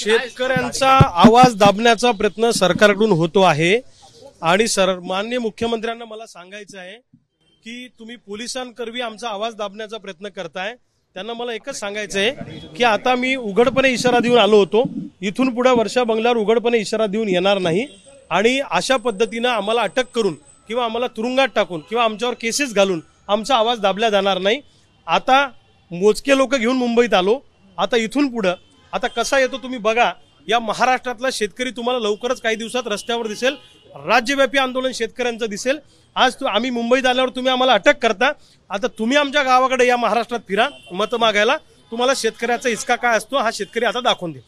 शेतकऱ्यांचा आवाज दाबण्याचा प्रयत्न सरकारकडून होतो आहे आणि माननीय मुख्यमंत्र्यांना मला सांगायचं आहे की तुम्ही पोलिसांकरवी आमचा आवाज दाबण्याचा प्रयत्न करताय। त्यांना मला एकच सांगायचं आहे की आता मी उघडपणे इशारा देऊन आलो होतो, इथून पुढे वर्षा बंगल्यावर उघडपणे इशारा देऊन येणार नाही आणि अशा पद्धतीने आम्हाला अटक करून किंवा आम्हाला तुरुंगात टाकून किंवा आमच्यावर केसेस घालून आमचा आवाज दाबला जाणार नाही। आता मोजके लोक घेऊन मुंबईत आलो, आता इथून पुढे आता कसा येतो तुम्ही बघा। या महाराष्ट्रातला शेतकरी तुम्हाला लवकरच काही दिवसात रस्त्यावर दिसेल, राज्यव्यापी आंदोलन शेतकऱ्यांचं दिसेल। आज आम्ही मुंबईत आल्यावर तुम्ही आम्हाला अटक करता, आता तुम्ही आमच्या गावाकडे या महाराष्ट्रात फिरा मत मागायला, तुम्हाला शेतकऱ्याचा हिसका काय असतो हा शेतकरी आता दाखवून दे।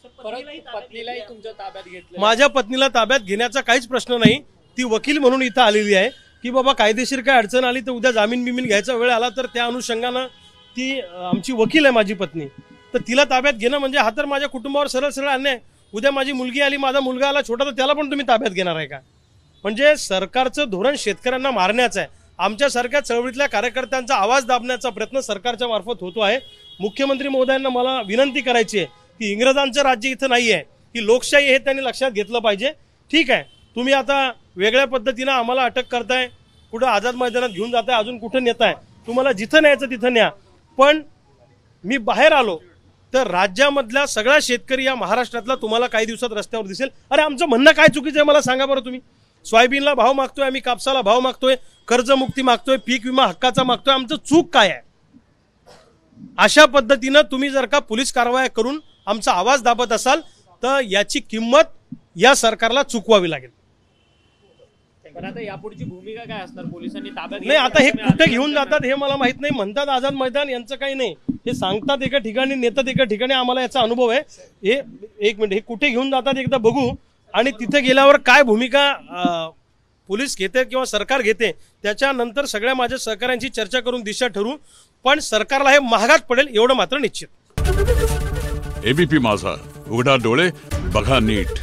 माझ्या पत्नीला ताब्यात घेण्याचा काहीच प्रश्न नाही, ती वकील म्हणून इथं आलेली आहे की बाबा कायदेशीर काय अडचण आली तर उद्या जामीन बिमीन घ्यायचा वेळ आला तर त्या अनुषंगानं ती आमची वकील आहे माझी पत्नी, तर तिला ताब्यात घेणं म्हणजे हा तर माझ्या कुटुंबावर सरळ सरळ अन्याय। उद्या माझी मुलगी आली, माझा मुलगा आला छोटा, तर त्याला पण तुम्ही ताब्यात घेणार आहे का? म्हणजे सरकारचं धोरण शेतकऱ्यांना मारण्याचं आहे। आमच्यासारख्या चळवळीतल्या कार्यकर्त्यांचा आवाज दाबण्याचा प्रयत्न सरकारच्या मार्फत होतो आहे। मुख्यमंत्री महोदयांना मला विनंती करायची आहे की इंग्रजांचं राज्य इथं नाही आहे, ही लोकशाही हे त्यांनी लक्षात घेतलं पाहिजे। ठीक आहे, तुम्ही आता वेगळ्या पद्धतीनं आम्हाला अटक करताय, कुठं आझाद मैदानात घेऊन जाताय, अजून कुठं नेताय, तुम्हाला जिथं न्यायचं तिथं न्या, पण मी बाहेर आलो तर राज्यामधला सगळा शेतकरी या महाराष्ट्रातला तुम्हाला काही दिवसात रस्त्यावर दिसेल। अरे आमचं म्हणणं काय चुकीचं आहे मला सांगा बरं तुम्ही? सोयाबीनला भाव मागतोय आम्ही, कापसाला भाव मागतोय, कर्जमुक्ती मागतोय, पीक विमा हक्काचा मागतोय, आमचं चूक काय आहे? अशा पद्धतीनं तुम्ही जर का पोलीस कारवाई करून आमचा आवाज दाबत असाल तर याची किंमत या सरकारला चुकवावी लागेल। पण आता यापुढची भूमिका काय असणार? पोलिसांनी ताब्यात नाही, आता हे कुठे घेऊन जातात हे मला माहित नाही। म्हणतात आझाद मैदान, यांचं काही नाही, हे सांगतात एका ठिकाणी, नेतात एका ठिकाणी, आम्हाला याचा अनुभव आहे। हे एक मिनिट, हे कुठे घेऊन जातात एकदा बघू आणि तिथे गेल्यावर काय भूमिका पोलीस घेते किंवा सरकार घेते त्याच्यानंतर सगळ्या माझ्या सहकाऱ्यांची चर्चा करून दिशा ठरवू, पण सरकारला हे महागात पडेल एवढं मात्र निश्चित। एबीपी माझा, उघडा डोळे बघा नीट।